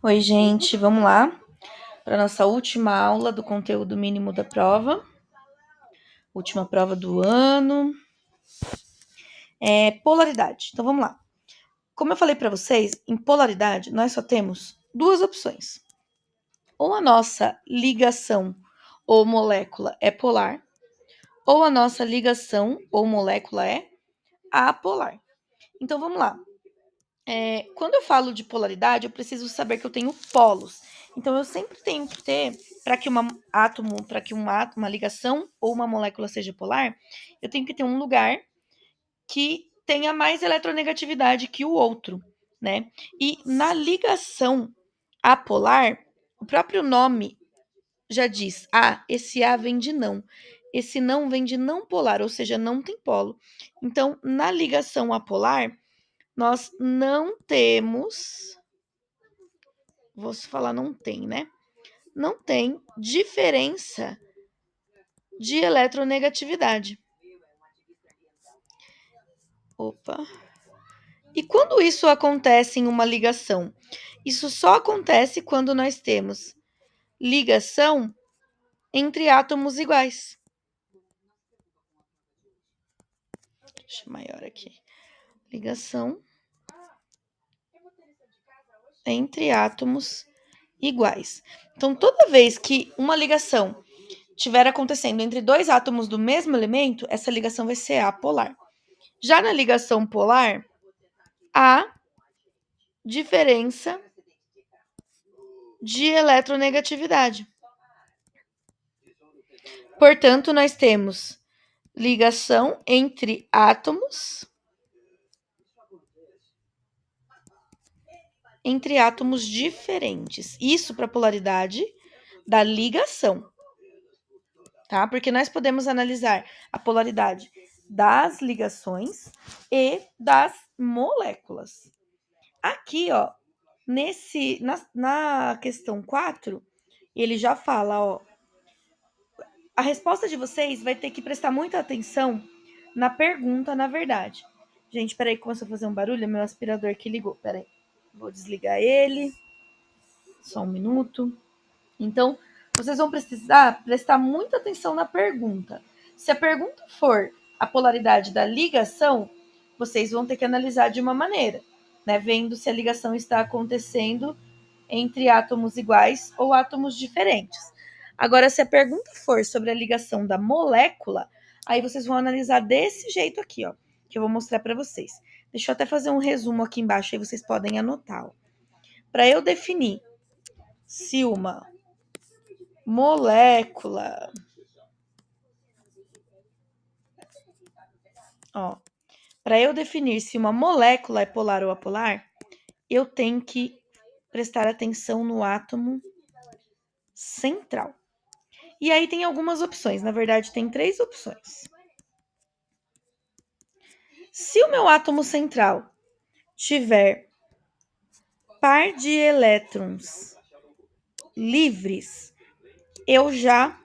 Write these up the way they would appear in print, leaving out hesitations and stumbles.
Oi, gente, vamos lá para nossa última aula do conteúdo mínimo da prova. Última prova do ano. Polaridade. Então vamos lá. Como eu falei para vocês, em polaridade nós só temos duas opções. Ou a nossa ligação ou molécula é polar, ou a nossa ligação ou molécula é apolar. Então vamos lá. Quando eu falo de polaridade, eu preciso saber que eu tenho polos. Então, eu sempre tenho que ter, para que uma ligação ou uma molécula seja polar, eu tenho que ter um lugar que tenha mais eletronegatividade que o outro, né? E na ligação apolar, o próprio nome já diz, esse A vem de não. Esse não vem de não polar, ou seja, não tem polo. Então, na ligação apolar, nós não temos, vou falar não tem, né? Não tem diferença de eletronegatividade. Opa. E quando isso acontece em uma ligação? Isso só acontece quando nós temos ligação entre átomos iguais. Deixa eu maior aqui. Ligação entre átomos iguais. Então, toda vez que uma ligação estiver acontecendo entre dois átomos do mesmo elemento, essa ligação vai ser apolar. Já na ligação polar, há diferença de eletronegatividade. Portanto, nós temos ligação entre átomos diferentes. Isso para a polaridade da ligação, tá? Porque nós podemos analisar a polaridade das ligações e das moléculas. Aqui, ó, na questão 4, ele já fala, ó, a resposta de vocês vai ter que prestar muita atenção na pergunta, na verdade. Gente, peraí, começou a fazer um barulho, é meu aspirador que ligou, peraí. Vou desligar ele, só um minuto. Então, vocês vão precisar prestar muita atenção na pergunta. Se a pergunta for a polaridade da ligação, vocês vão ter que analisar de uma maneira, né? Vendo se a ligação está acontecendo entre átomos iguais ou átomos diferentes. Agora, se a pergunta for sobre a ligação da molécula, aí vocês vão analisar desse jeito aqui, ó, que eu vou mostrar para vocês. Deixa eu até fazer um resumo aqui embaixo, aí vocês podem anotar. Para eu definir se uma molécula, para eu definir se uma molécula é polar ou apolar, eu tenho que prestar atenção no átomo central. E aí tem algumas opções, na verdade tem 3 opções. Se o meu átomo central tiver par de elétrons livres, eu já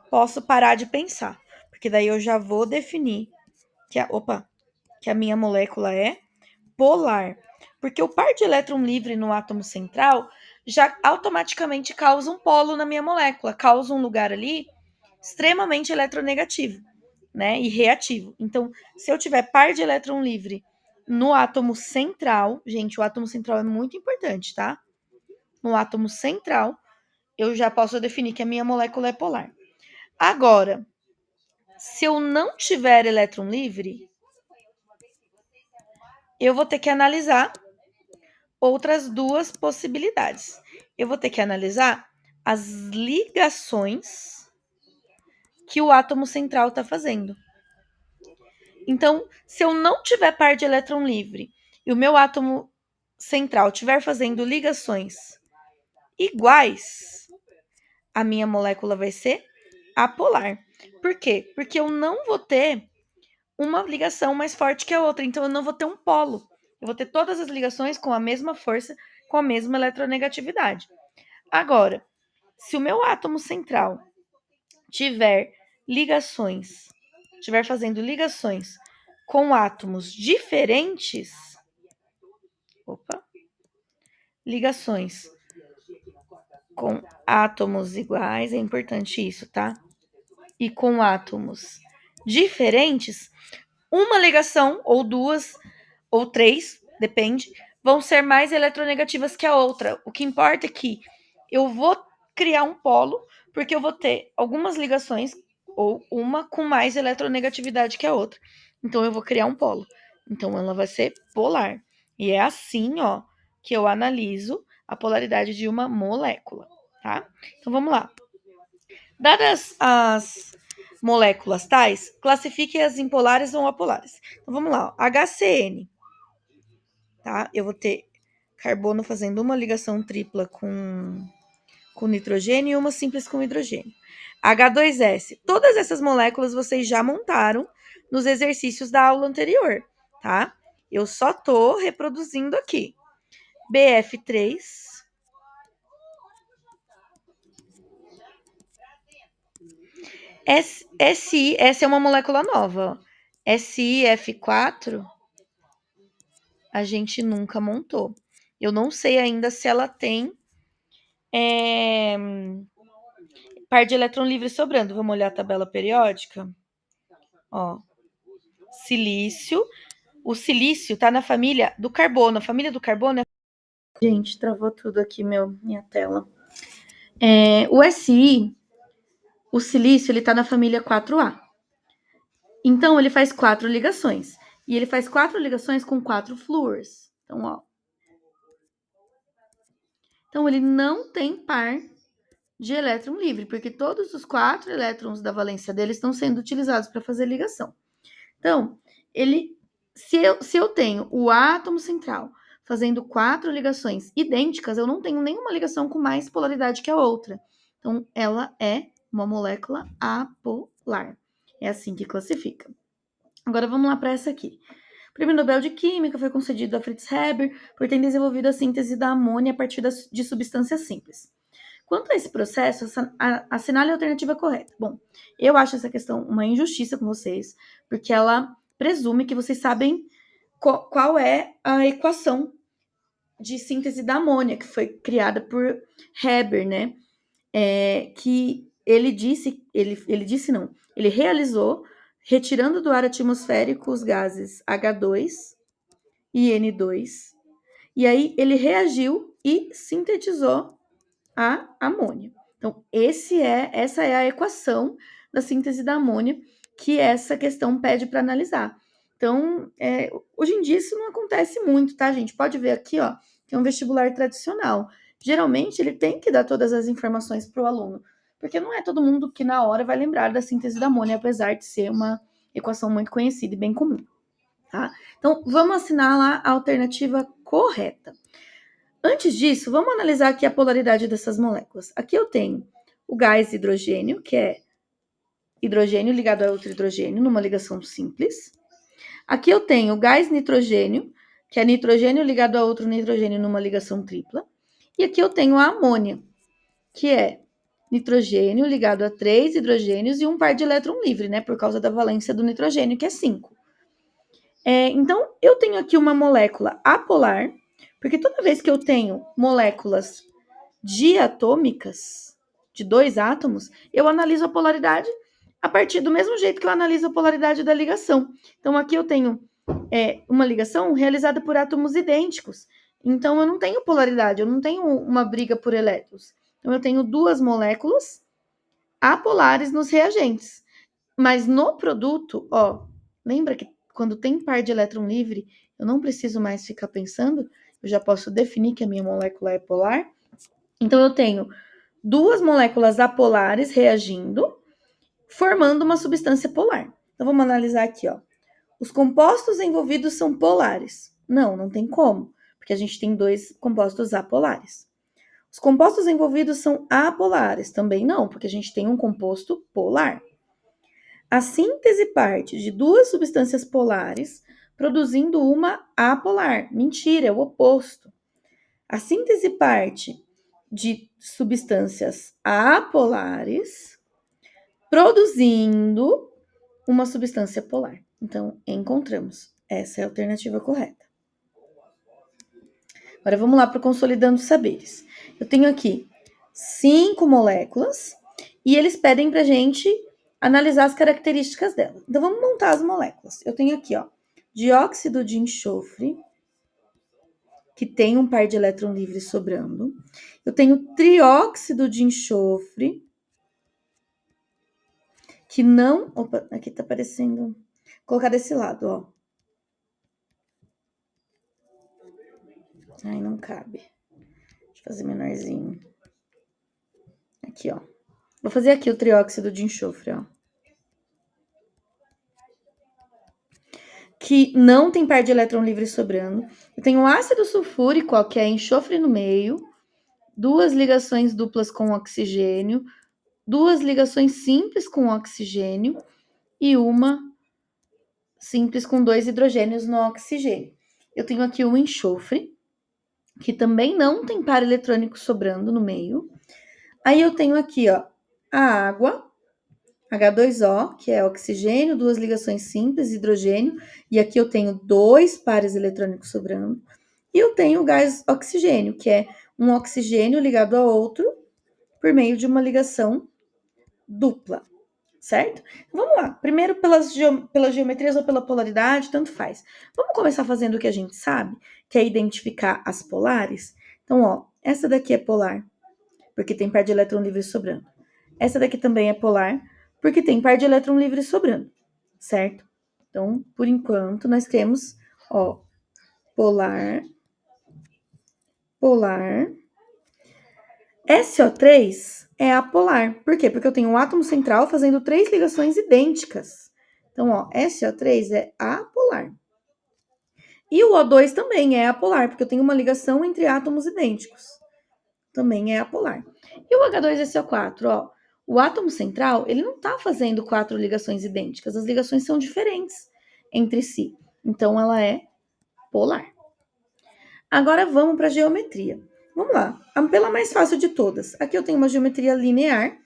posso parar de pensar, porque daí eu já vou definir que a minha molécula é polar, porque o par de elétron livre no átomo central já automaticamente causa um polo na minha molécula, causa um lugar ali extremamente eletronegativo, né, e reativo. Então, se eu tiver par de elétron livre no átomo central, gente, o átomo central é muito importante, tá? No átomo central, eu já posso definir que a minha molécula é polar. Agora, se eu não tiver elétron livre, eu vou ter que analisar outras duas possibilidades. Eu vou ter que analisar as ligações que o átomo central está fazendo. Então, se eu não tiver par de elétron livre e o meu átomo central estiver fazendo ligações iguais, a minha molécula vai ser apolar. Por quê? Porque eu não vou ter uma ligação mais forte que a outra, então eu não vou ter um polo. Eu vou ter todas as ligações com a mesma força, com a mesma eletronegatividade. Agora, se o meu átomo central tiver fazendo ligações com átomos diferentes, ligações com átomos iguais, é importante isso, tá? E com átomos diferentes, uma ligação, ou duas, ou três, depende, vão ser mais eletronegativas que a outra. O que importa é que eu vou criar um polo, porque eu vou ter algumas ligações, ou uma com mais eletronegatividade que a outra. Então, eu vou criar um polo. Então, ela vai ser polar. E é assim, ó, que eu analiso a polaridade de uma molécula, tá? Então, vamos lá. Dadas as moléculas tais, classifique-as em polares ou apolares. Então, vamos lá. Ó. HCN, tá? Eu vou ter carbono fazendo uma ligação tripla com nitrogênio e uma simples com hidrogênio. H2S. Todas essas moléculas vocês já montaram nos exercícios da aula anterior, tá? Eu só tô reproduzindo aqui. BF3. SI, essa é uma molécula nova. SiF4, a gente nunca montou. Eu não sei ainda se ela tem par de elétron livre sobrando. Vamos olhar a tabela periódica? Ó, silício. O silício tá na família do carbono. A família do carbono é... Gente, travou tudo aqui, minha tela. O Si, o silício, ele tá na família 4A. Então, ele faz 4 ligações. E ele faz 4 ligações com 4 flúors. Então, ó. Então, ele não tem par de elétron livre, porque todos os 4 elétrons da valência dele estão sendo utilizados para fazer ligação. Então, se eu tenho o átomo central fazendo 4 ligações idênticas, eu não tenho nenhuma ligação com mais polaridade que a outra. Então, ela é uma molécula apolar. É assim que classifica. Agora, vamos lá para essa aqui. O Prêmio Nobel de Química foi concedido a Fritz Haber por ter desenvolvido a síntese da amônia a partir de substâncias simples. Quanto a esse processo, assinale a alternativa correta. Bom, eu acho essa questão uma injustiça com vocês, porque ela presume que vocês sabem qual é a equação de síntese da amônia, que foi criada por Haber, né? Que ele realizou retirando do ar atmosférico os gases H2 e N2, e aí ele reagiu e sintetizou a amônia. Então, essa é a equação da síntese da amônia que essa questão pede para analisar. Então, hoje em dia isso não acontece muito, tá, gente? Pode ver aqui, ó, que é um vestibular tradicional. Geralmente, ele tem que dar todas as informações para o aluno, porque não é todo mundo que na hora vai lembrar da síntese da amônia, apesar de ser uma equação muito conhecida e bem comum, tá? Então, vamos assinar lá a alternativa correta. Antes disso, vamos analisar aqui a polaridade dessas moléculas. Aqui eu tenho o gás hidrogênio, que é hidrogênio ligado a outro hidrogênio, numa ligação simples. Aqui eu tenho o gás nitrogênio, que é nitrogênio ligado a outro nitrogênio numa ligação tripla. E aqui eu tenho a amônia, que é nitrogênio ligado a 3 hidrogênios e um par de elétron livre, né? Por causa da valência do nitrogênio, que é 5. Então, eu tenho aqui uma molécula apolar, porque toda vez que eu tenho moléculas diatômicas, de 2 átomos, eu analiso a polaridade a partir do mesmo jeito que eu analiso a polaridade da ligação. Então, aqui eu tenho uma ligação realizada por átomos idênticos. Então, eu não tenho polaridade, eu não tenho uma briga por elétrons. Então, eu tenho 2 moléculas apolares nos reagentes. Mas no produto, ó, lembra que quando tem par de elétron livre, eu não preciso mais ficar pensando, eu já posso definir que a minha molécula é polar. Então, eu tenho 2 moléculas apolares reagindo, formando uma substância polar. Então, vamos analisar aqui, ó. Os compostos envolvidos são polares? Não tem como, porque a gente tem 2 compostos apolares. Os compostos envolvidos são apolares? Também não, porque a gente tem um composto polar. A síntese parte de 2 substâncias polares, produzindo uma apolar. Mentira, é o oposto. A síntese parte de substâncias apolares, produzindo uma substância polar. Então, encontramos. Essa é a alternativa correta. Agora, vamos lá para o Consolidando Saberes. Eu tenho aqui 5 moléculas e eles pedem pra gente analisar as características dela. Então, vamos montar as moléculas. Eu tenho aqui, ó, dióxido de enxofre, que tem um par de elétron livre sobrando. Eu tenho trióxido de enxofre, que não... Opa, aqui tá aparecendo... Vou colocar desse lado, ó. Ai, não cabe. Deixa eu fazer menorzinho. Aqui, ó. Vou fazer aqui o trióxido de enxofre, ó. Que não tem par de elétron livre sobrando. Eu tenho ácido sulfúrico, ó, que é enxofre no meio, 2 ligações duplas com oxigênio, 2 ligações simples com oxigênio e uma simples com 2 hidrogênios no oxigênio. Eu tenho aqui o enxofre, que também não tem par eletrônico sobrando no meio. Aí eu tenho aqui, ó, a água, H2O, que é oxigênio, 2 ligações simples, hidrogênio, e aqui eu tenho 2 pares eletrônicos sobrando. E eu tenho o gás oxigênio, que é um oxigênio ligado a outro por meio de uma ligação dupla, certo? Vamos lá. Primeiro pelas geometrias ou pela polaridade, tanto faz. Vamos começar fazendo o que a gente sabe, que é identificar as polares. Então, ó, essa daqui é polar, porque tem par de elétron livre sobrando. Essa daqui também é polar, porque tem par de elétron livre sobrando, certo? Então, por enquanto, nós temos, ó, polar, polar. SO3 é apolar. Por quê? Porque eu tenho um átomo central fazendo 3 ligações idênticas. Então, ó, SO3 é apolar. E o O2 também é apolar, porque eu tenho uma ligação entre átomos idênticos. Também é apolar. E o H2SO4, ó, o átomo central, ele não está fazendo 4 ligações idênticas, as ligações são diferentes entre si. Então, ela é polar. Agora, vamos para a geometria. Vamos lá, pela mais fácil de todas. Aqui eu tenho uma geometria linear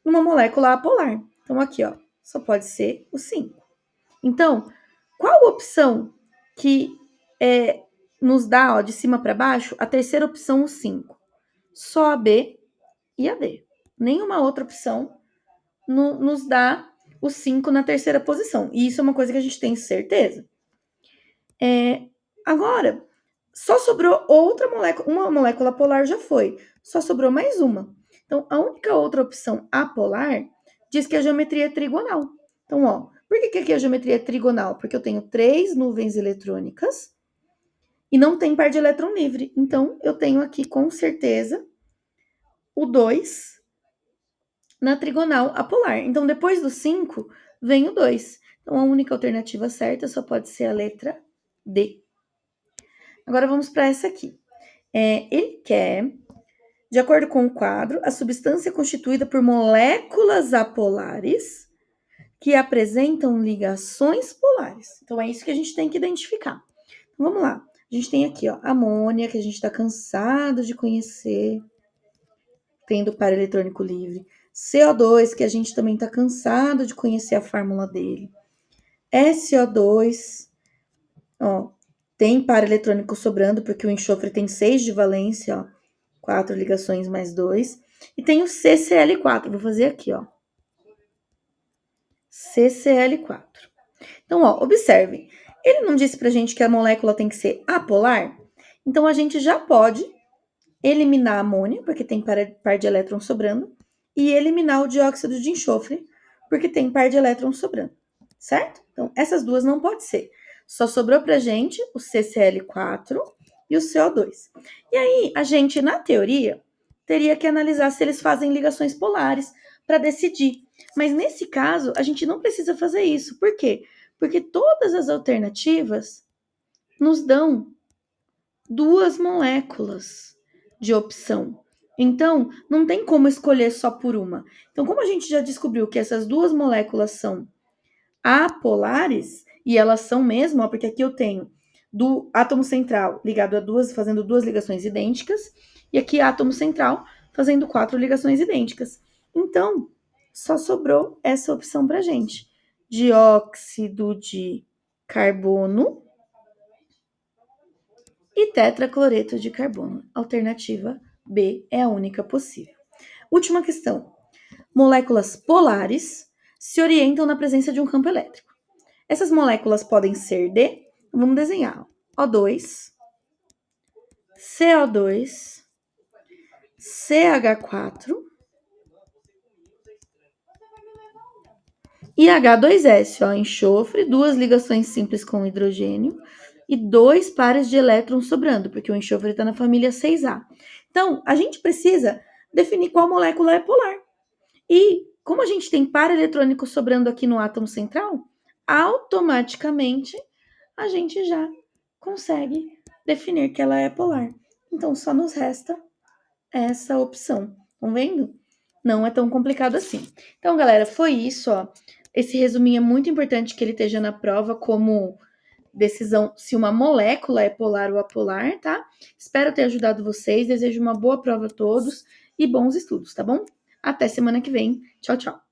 numa molécula apolar. Então, aqui, ó, só pode ser o 5. Então, qual opção que nos dá, ó, de cima para baixo, a terceira opção, o 5? Só a B e a D. Nenhuma outra opção nos dá o 5 na terceira posição. E isso é uma coisa que a gente tem certeza. Agora, só sobrou outra molécula. Uma molécula polar já foi. Só sobrou mais uma. Então, a única outra opção apolar diz que a geometria é trigonal. Então, ó, por que aqui a geometria é trigonal? Porque eu tenho 3 nuvens eletrônicas e não tem par de elétron livre. Então, eu tenho aqui, com certeza, o 2 na trigonal apolar. Então, depois do 5, vem o 2. Então, a única alternativa certa só pode ser a letra D. Agora, vamos para essa aqui. Ele quer, de acordo com o quadro, a substância constituída por moléculas apolares que apresentam ligações polares. Então, é isso que a gente tem que identificar. Então, vamos lá. A gente tem aqui, ó, amônia, que a gente está cansado de conhecer, tendo par eletrônico livre. CO2, que a gente também está cansado de conhecer a fórmula dele. SO2, ó, tem par eletrônico sobrando, porque o enxofre tem 6 de valência, ó, 4 ligações mais 2. E tem o CCl4, vou fazer aqui, ó. CCl4. Então, ó, observem. Ele não disse pra gente que a molécula tem que ser apolar? Então, a gente já pode eliminar a amônia, porque tem par de elétron sobrando, e eliminar o dióxido de enxofre, porque tem par de elétron sobrando, certo? Então, essas duas não pode ser. Só sobrou pra gente o CCl4 e o CO2. E aí, a gente, na teoria, teria que analisar se eles fazem ligações polares para decidir. Mas nesse caso, a gente não precisa fazer isso. Por quê? Porque todas as alternativas nos dão 2 moléculas de opção. Então, não tem como escolher só por uma. Então, como a gente já descobriu que essas 2 moléculas são apolares, e elas são mesmo, ó, porque aqui eu tenho do átomo central ligado a 2, fazendo 2 ligações idênticas, e aqui átomo central fazendo 4 ligações idênticas. Então, só sobrou essa opção pra gente. Dióxido de carbono e tetracloreto de carbono. Alternativa B é a única possível. Última questão. Moléculas polares se orientam na presença de um campo elétrico. Essas moléculas podem ser de, vamos desenhar, O2, CO2, CH4 e H2S, ó, enxofre, duas ligações simples com hidrogênio e dois pares de elétrons sobrando, porque o enxofre está na família 6A. Então, a gente precisa definir qual molécula é polar. E como a gente tem par eletrônico sobrando aqui no átomo central, automaticamente a gente já consegue definir que ela é polar. Então, só nos resta essa opção. Estão vendo? Não é tão complicado assim. Então, galera, foi isso, ó. Esse resuminho é muito importante que ele esteja na prova como decisão se uma molécula é polar ou apolar, tá? Espero ter ajudado vocês. Desejo uma boa prova a todos e bons estudos, tá bom? Até semana que vem. Tchau, tchau.